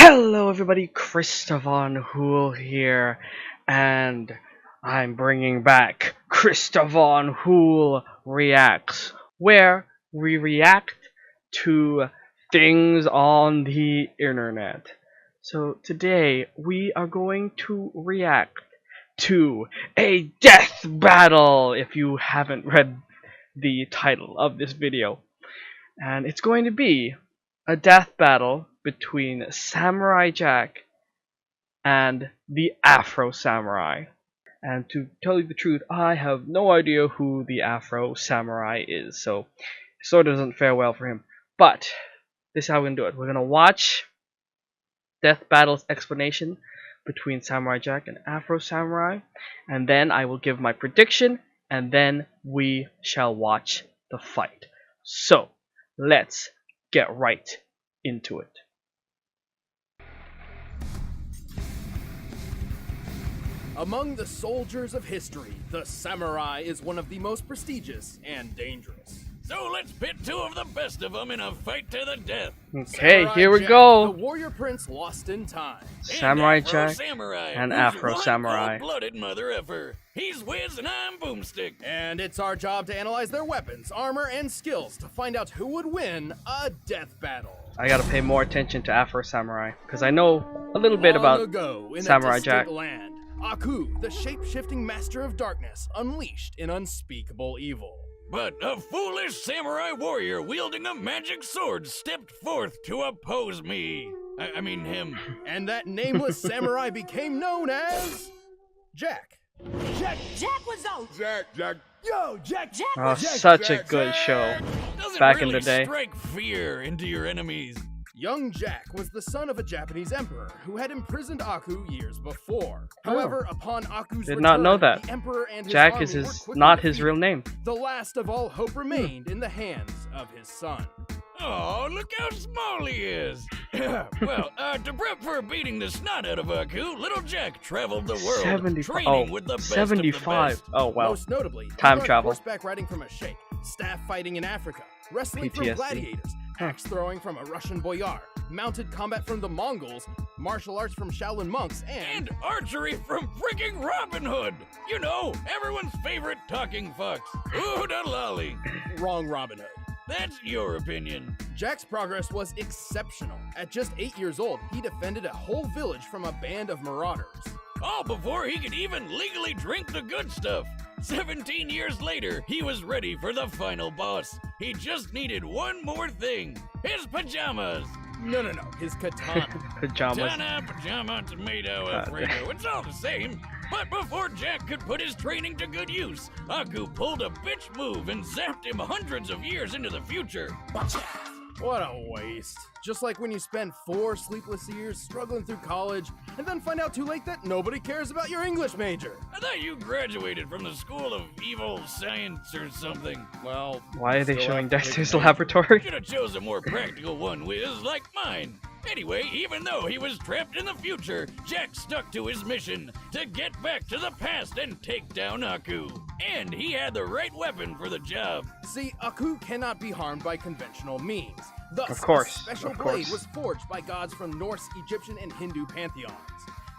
Hello everybody, Helloooo here, and I'm bringing back Helloooo Reacts, where we react to things on the internet. So today we are going to react to a death battle, if you haven't read the title of this video. And it's going to be a death battle between Samurai Jack and the Afro Samurai. And to tell you the truth, I have no idea who the Afro Samurai is, so it sort of doesn't fare well for him. But this is how we're going to do it. We're going to watch Death Battle's explanation between Samurai Jack and Afro Samurai, and then I will give my prediction, and then we shall watch the fight. So, let's get right into it. Among the soldiers of history, the samurai is one of the most prestigious and dangerous. So let's pit two of the best of them in a fight to the death. Okay, Samurai here we Jack, go. The warrior prince lost in time. Samurai Afro Jack Samurai, and who's Afro one Samurai. cold-blooded mother effer. He's Wiz and I'm Boomstick. And it's our job to analyze their weapons, armor, and skills to find out who would win a death battle. I gotta pay more attention to Afro Samurai, because I know a little bit about ago, in Samurai a distant Jack. land, Aku, the shape-shifting master of darkness, unleashed an unspeakable evil. But a foolish samurai warrior wielding a magic sword stepped forth to oppose me. I mean him. And that nameless samurai became known as Jack. Jack was out. Jack. Yo, Jack. Oh, Jack. such a good show Doesn't back really in the day. strike fear into your enemies. Young Jack was the son of a Japanese emperor who had imprisoned Aku years before. However, upon Aku's Did return, not know that. the emperor and his Jack army is were his quickly not his defeated. real name. The last of all hope remained in the hands of his son. Oh, look how small he is. Well, to prep for beating the snot out of Aku, little Jack traveled the world, 75. training with the best 75. of the best. Oh wow. Most notably, he Time learned travel. horseback riding from a sheikh, staff fighting in Africa, wrestling PTSD. from gladiators, axe throwing from a Russian boyar, mounted combat from the Mongols, martial arts from Shaolin monks, And archery from freaking Robin Hood! You know, everyone's favorite talking fox. Ooh, da lolly. wrong Robin Hood. That's your opinion. Jack's progress was exceptional. At just 8 years old, he defended a whole village from a band of marauders. All before he could even legally drink the good stuff. 17 years later, he was ready for the final boss. He just needed one more thing. His pajamas. No, his katana. Pajamas. Katana, pajama, tomato, Alfredo. It's all the same. But before Jack could put his training to good use, Aku pulled a bitch move and zapped him hundreds of years into the future. What a waste. Just like when you spend 4 sleepless years struggling through college and then find out too late that nobody cares about your English major. I thought you graduated from the School of Evil Science or something. Well, Why are they still showing have to pick Dexter's a major. laboratory? Should have chose a more practical one, Wiz, like mine. Anyway, even though he was trapped in the future, Jack stuck to his mission to get back to the past and take down Aku. And he had the right weapon for the job. See, Aku cannot be harmed by conventional means. Thus, Of course, a special of blade course. was forged by gods from Norse, Egyptian, and Hindu pantheons.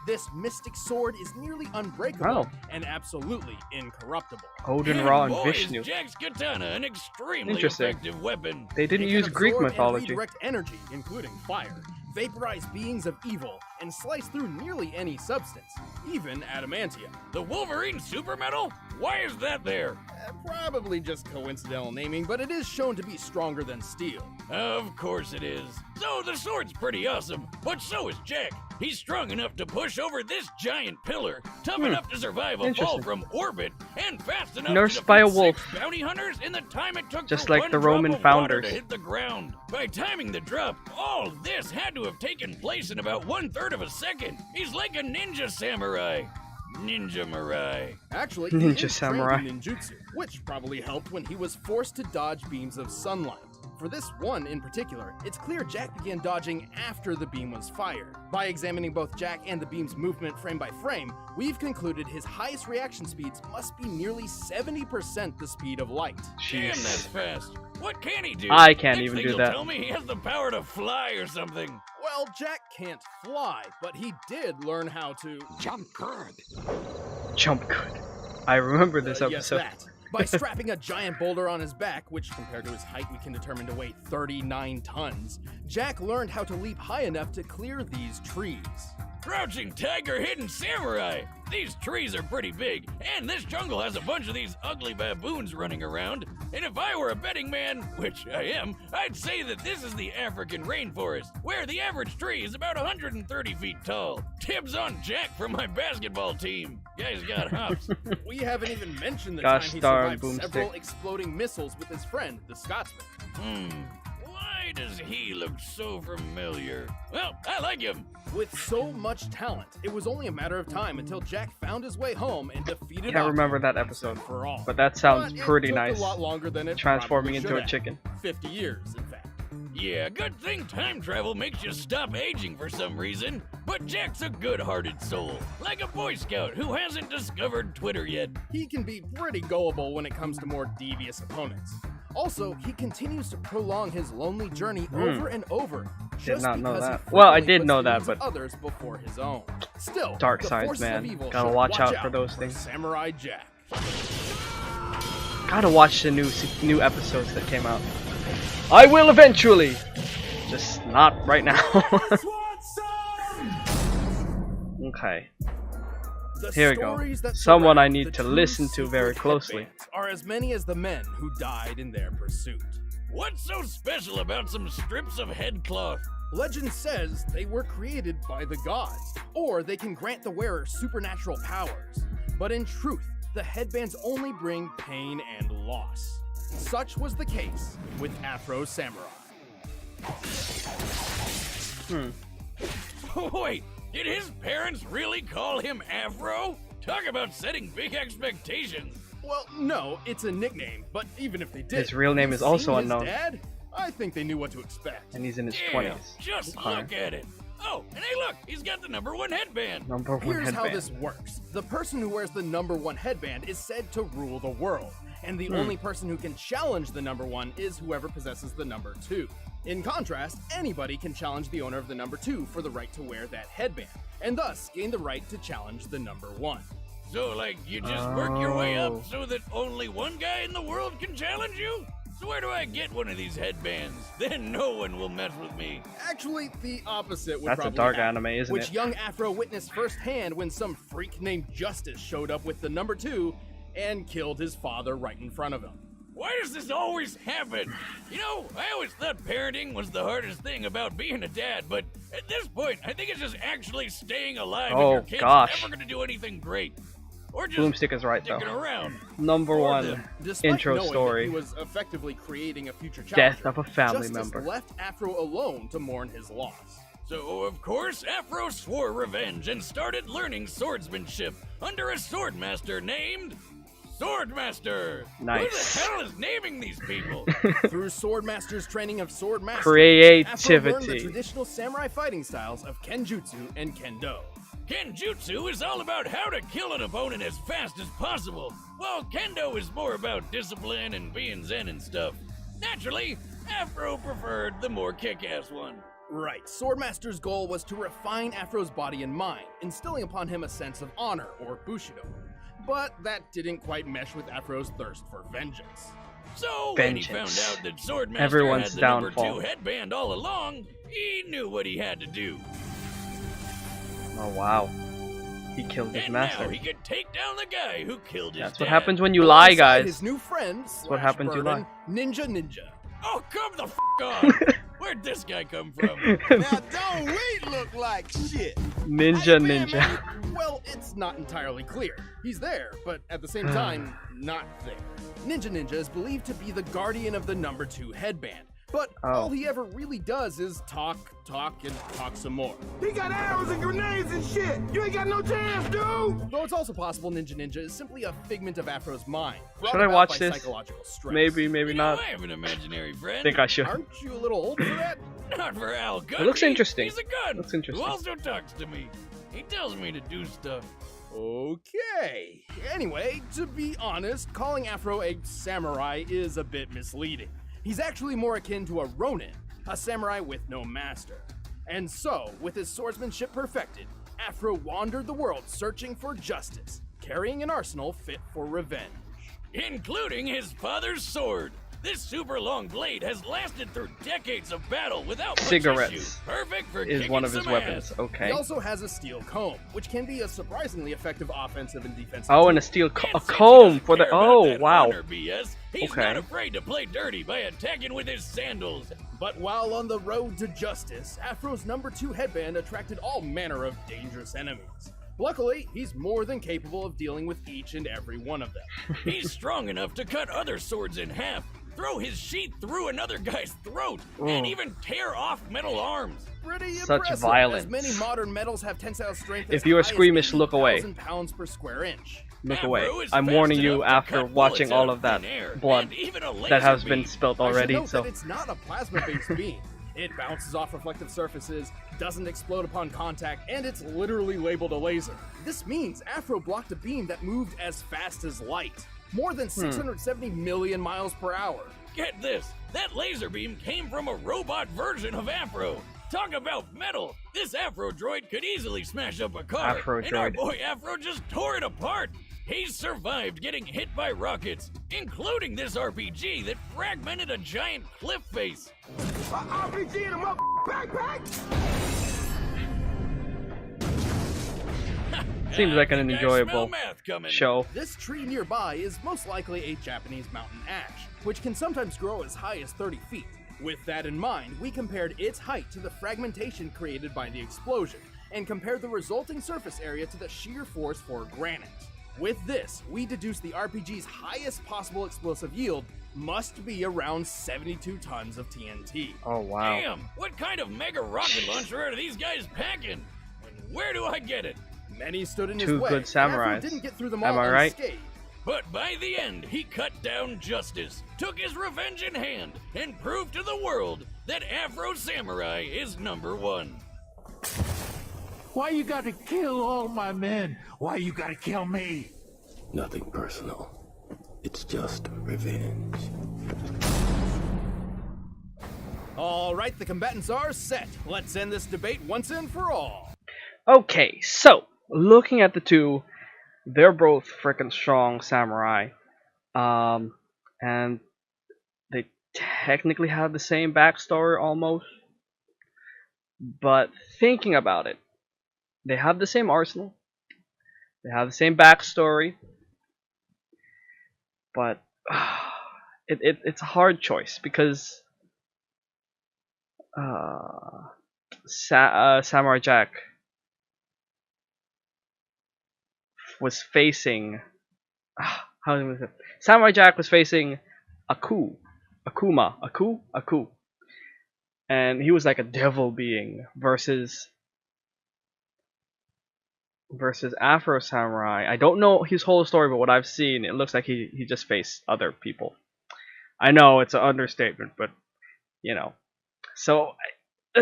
This mystic sword is nearly unbreakable Oh. and absolutely incorruptible. Odin, And Ra, and boy, Vishnu. is Jack's katana an extremely Interesting. effective weapon. They didn't It use can Greek absorb mythology. and redirect energy, including fire, vaporize beings of evil, and slice through nearly any substance, even adamantium. The Wolverine super metal? Why is that there? Probably just coincidental naming, but it is shown to be stronger than steel. Of course it is. So the sword's pretty awesome, but so is Jack. He's strong enough to push over this giant pillar, tough enough to survive a fall Interesting. from orbit, and fast enough Nursed to by a defeat wolf. 6 bounty hunters in the time it took Just for like one the drop Roman of water founders. to hit the ground. By timing the drop, all this had to have taken place in about 1/3 of a second. He's like a ninja samurai. Ninja Mirai. Actually, Ninja he is trained samurai. in ninjutsu, which probably helped when he was forced to dodge beams of sunlight. For this one in particular, it's clear Jack began dodging after the beam was fired. By examining both Jack and the beam's movement frame by frame, we've concluded his highest reaction speeds must be nearly 70% the speed of light. Damn, Jeez. that's fast. What can he do? I can't Next even thing do you'll that. Tell me he has the power to fly or something. Well, Jack can't fly, but he did learn how to Jump good. Jump good. I remember this yes, episode. that. By strapping a giant boulder on his back, which compared to his height we can determine to weigh 39 tons, Jack learned how to leap high enough to clear these trees. Crouching tiger, hidden samurai. These trees are pretty big, and this jungle has a bunch of these ugly baboons running around. And if I were a betting man, which I am, I'd say that this is the African rainforest, where the average tree is about 130 feet tall. Tips on Jack from my basketball team. Guy's got hops. We haven't even mentioned the Gosh time he darn survived several boomstick. exploding missiles with his friend, the Scotsman. Why does he look so familiar? Well, I like him. With so much talent, it was only a matter of time until Jack found his way home and defeated Can't Afro remember that once episode, and for all. but that sounds But it pretty took nice. A lot longer than it Transforming probably into should a have. chicken. 50 years, in fact. Yeah, good thing time travel makes you stop aging for some reason. But Jack's a good-hearted soul, like a Boy Scout who hasn't discovered Twitter yet. He can be pretty gullible when it comes to more devious opponents. Also, he continues to prolong his lonely journey over and over. Just not know because he that. Well, I frequently did puts know the that, needs of but- others before his own. Still, Dark the sides, forces man. of evil Gotta should watch out for those things. Samurai Jack. Gotta watch the new episodes that came out. I will eventually. Just not right now. Okay. The Here we go. stories that Someone surround I need the to two listen to very secret closely. headbands are as many as the men who died in their pursuit. What's so special about some strips of headcloth? Legend says they were created by the gods, or they can grant the wearer supernatural powers. But in truth, the headbands only bring pain and loss. Such was the case with Afro Samurai. Wait, did his parents really call him Afro? Talk about setting big expectations. Well, no, it's a nickname, but even if they did, His real name is seeing also his unknown. Dad, I think they knew what to expect. And he's in his Yeah, 20s. just Okay. look at it. Oh, and hey look, he's got the #1 headband. Number one Here's how headband. this works. The person who wears the #1 headband is said to rule the world, and the only person who can challenge the #1 is whoever possesses the #2. In contrast, anybody can challenge the owner of the #2 for the right to wear that headband, and thus gain the right to challenge the #1. So, like, you just work your way Oh. up so that only one guy in the world can challenge you? So where do I get one of these headbands? Then no one will mess with me. Actually, the opposite would That's a probably dark happen, anime, isn't which it? young Afro witnessed firsthand when some freak named Justice showed up with the #2 and killed his father right in front of him. Why does this always happen? You know, I always thought parenting was the hardest thing about being a dad, but at this point, I think it's just actually staying alive Oh, if your kid's gosh. never gonna do anything great. Or just Boomstick is right sticking though. around. Number Or one them. Despite intro knowing that story. he was effectively creating a future Death challenger, of a family Justice member. left Afro alone to mourn his loss. So, of course, Afro swore revenge and started learning swordsmanship under a swordmaster named Swordmaster. Nice. Who the hell is naming these people? Through Swordmaster's training of Swordmaster, Afro learned the Creativity. traditional samurai fighting styles of Kenjutsu and Kendo. Kenjutsu is all about how to kill an opponent as fast as possible, while Kendo is more about discipline and being zen and stuff. Naturally, Afro preferred the more kick-ass one. Right, Swordmaster's goal was to refine Afro's body and mind, instilling upon him a sense of honor, or Bushido. But that didn't quite mesh with Afro's thirst for vengeance. So when he found Vengeance. out that Swordmaster Everyone's had the downfall. #2 headband all along, he knew what he had to do. Oh wow. He killed his And master. now he could take down the guy who killed his That's what dad. happens when you lie, Alongside guys. His new friend, what happens you Bourbon, Ninja. Oh, come the f*** on! Where'd this guy come from? Now don't we look like shit? Ninja. Well, it's not entirely clear. He's there, but at the same time, not there. Ninja is believed to be the guardian of the #2 headband, but Oh. all he ever really does is talk, and talk some more. He got arrows and grenades and shit. You ain't got no chance, dude. Though it's also possible Ninja is simply a figment of Afro's mind. brought Should I about watch by this? psychological stress. Maybe You know, not. I have an imaginary friend. I think I should. Aren't you a little old for that? Not for Al Gundy. It looks interesting. He's a gun. Looks interesting. Who also talks to me. He tells me to do stuff. Okay. Anyway, to be honest, calling Afro a samurai is a bit misleading. He's actually more akin to a ronin, a samurai with no master. And so, with his swordsmanship perfected, Afro wandered the world searching for justice, carrying an arsenal fit for revenge. Including his father's sword. This super long blade has lasted through decades of battle without much Cigarettes issue. Perfect for is kicking one of his some weapons. ass. Okay. He also has a steel comb, which can be a surprisingly effective offensive and defensive Oh, tool. and a steel And a since he comb doesn't for the. care about Oh, that wow. honor BS, he's Okay. not afraid to play dirty by attacking with his sandals. But while on the road to justice, Afro's #2 headband attracted all manner of dangerous enemies. Luckily, he's more than capable of dealing with each and every one of them. He's strong enough to cut other swords in half, throw his sheath through another guy's throat, and even tear off metal arms. Pretty Such impressive, violence. as many modern metals have tensile strength If as you are high as squeamish, look away. 80,000 pounds per square inch. Look Afro away. is I'm fast warning you enough to after cut watching bullets all out of that thin air, blood and even a that has laser been beam. spilt I should already. note So that it's not a plasma-based beam. It bounces off reflective surfaces, doesn't explode upon contact, and it's literally labeled a laser. This means Afro blocked a beam that moved as fast as light, more than 670 million miles per hour. Get this, that laser beam came from a robot version of Afro. Talk about metal! This Afro droid could easily smash up a car, Afro and our droid. boy Afro just tore it apart. He's survived getting hit by rockets, including this RPG that fragmented a giant cliff face. RPG in a backpack? seems like an I think I enjoyable smell math coming. show. This tree nearby is most likely a Japanese mountain ash, which can sometimes grow as high as 30 feet. With that in mind, we compared its height to the fragmentation created by the explosion, and compared the resulting surface area to the shear force for granite. With this, we deduced the RPG's highest possible explosive yield must be around 72 tons of TNT. Oh wow. Damn, what kind of mega rocket launcher are these guys packing? And where do I get it? Many stood in his Two way. good samurais. Afro didn't get through them Am all I right? unscathed. But by the end, he cut down justice, took his revenge in hand, and proved to the world that Afro Samurai is #1. Why you gotta kill all my men? Why you gotta kill me? Nothing personal. It's just revenge. All right, the combatants are set. Let's end this debate once and for all. Okay, so looking at the two, they're both freaking strong samurai, and they technically have the same backstory almost. But thinking about it, they have the same arsenal, they have the same backstory, but it's a hard choice because Samurai Jack was facing Samurai Jack was facing Aku, and he was like a devil being versus Afro Samurai. I don't know his whole story, but what I've seen, it looks like he just faced other people. I know it's an understatement, but you know. So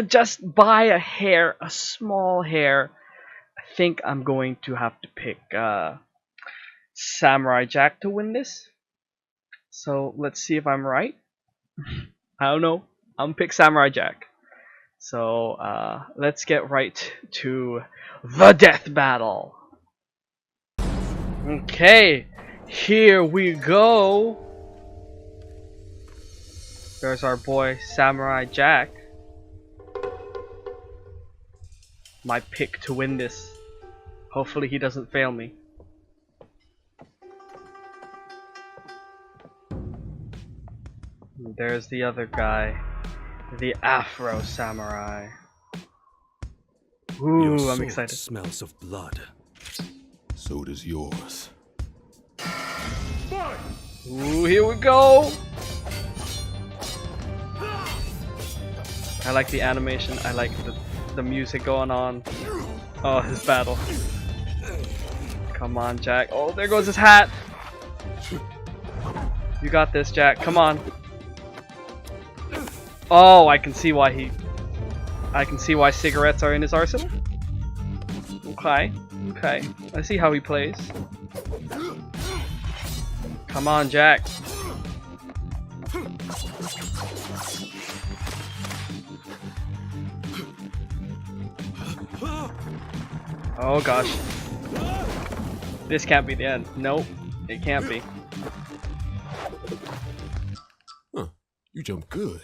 just by a hair, a small hair, I think I'm going to have to pick Samurai Jack to win this. So let's see if I'm right. I don't know. I'm gonna pick Samurai Jack. So let's get right to the death battle. Okay, here we go. There's our boy Samurai Jack. My pick to win this. Hopefully he doesn't fail me. There's the other guy, the Afro Samurai. Ooh, Your I'm sword excited. smells of blood. So does yours. Ooh, here we go. I like the animation. I like the music going on. Oh, his battle. Come on, Jack. Oh, there goes his hat. You got this, Jack. Come on. Oh, I can see why cigarettes are in his arsenal. Okay, okay. I see how he plays. Come on, Jack. Oh gosh. This can't be the end. Nope, it can't be. Huh. You jump good.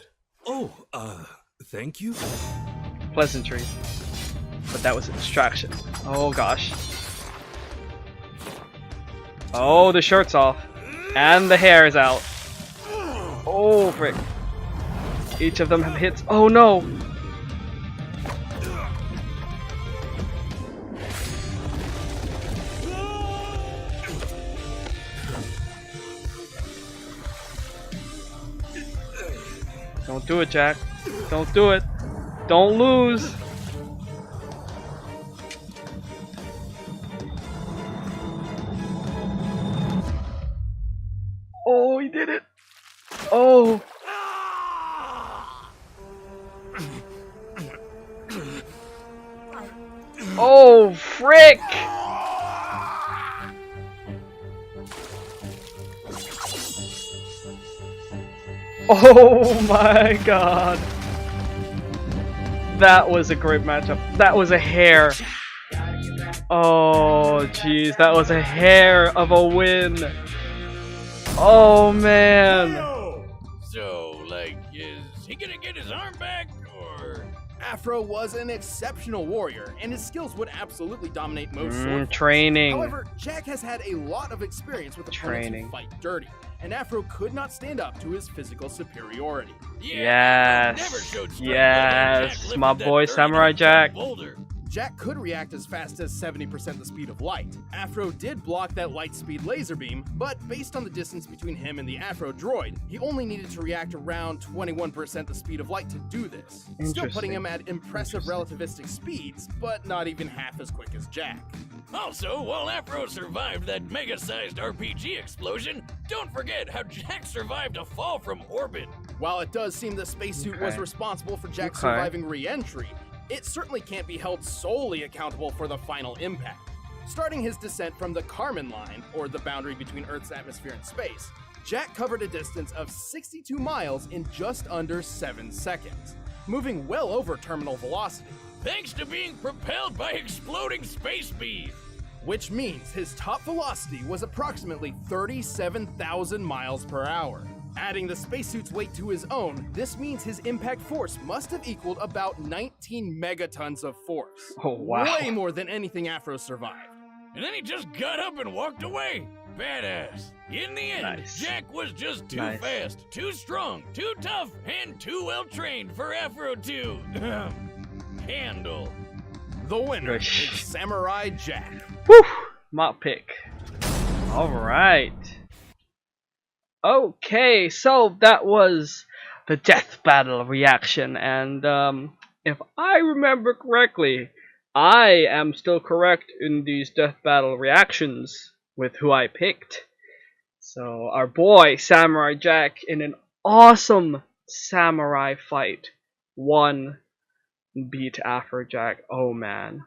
Oh, thank you? Pleasantry. But that was a distraction. Oh gosh. Oh, the shirt's off. And the hair is out. Oh, frick. Each of them have hits. Oh no! Don't do it, Jack. Don't do it. Don't lose. Oh, he did it. Oh. Oh, frick. Oh my god. That was a great matchup. That was a hair. Oh jeez, that was a hair of a win. Oh man. So, like, is he gonna get his arm back, or? Afro was an exceptional warrior, and his skills would absolutely dominate most sword fights. Training. However, Jack has had a lot of experience with opponents who fight dirty, and Afro could not stand up to his physical superiority. Yeah, Afro never showed strength other than Jack lifted my that boy dirty Samurai old Jack. boulder. Jack could react as fast as 70% the speed of light. Afro did block that light speed laser beam, but based on the distance between him and the Afro droid, he only needed to react around 21% the speed of light to do this. Still putting him at impressive relativistic speeds, but not even half as quick as Jack. Also, while Afro survived that mega-sized RPG explosion, don't forget how Jack survived a fall from orbit. While it does seem the spacesuit was responsible for Jack's surviving re-entry, it certainly can't be held solely accountable for the final impact. Starting his descent from the Kármán line, or the boundary between Earth's atmosphere and space, Jack covered a distance of 62 miles in just under 7 seconds, moving well over terminal velocity. Thanks to being propelled by exploding space bees. Which means his top velocity was approximately 37,000 miles per hour. Adding the spacesuit's weight to his own, this means his impact force must have equaled about 19 megatons of force. Oh, wow. Way more than anything Afro survived. And then he just got up and walked away. Badass. In the end, Jack was just too fast, too strong, too tough, and too well trained for Afro to handle. The winner is Samurai Jack. Whew! Mock pick. Alright. Okay, so that was the death battle reaction, and if I remember correctly, I am still correct in these death battle reactions with who I picked. So our boy Samurai Jack, in an awesome samurai fight, won and beat Afro Jack. Oh man.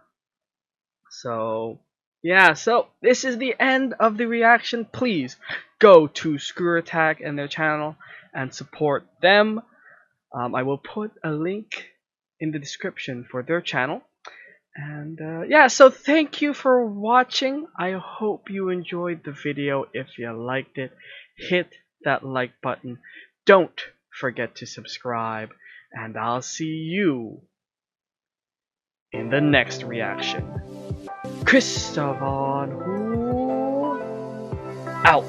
So yeah, so this is the end of the reaction. Please go to Screw Attack and their channel and support them. I will put a link in the description for their channel. And yeah, so thank you for watching. I hope you enjoyed the video. If you liked it, hit that like button. Don't forget to subscribe. And I'll see you in the next reaction. Christopher out.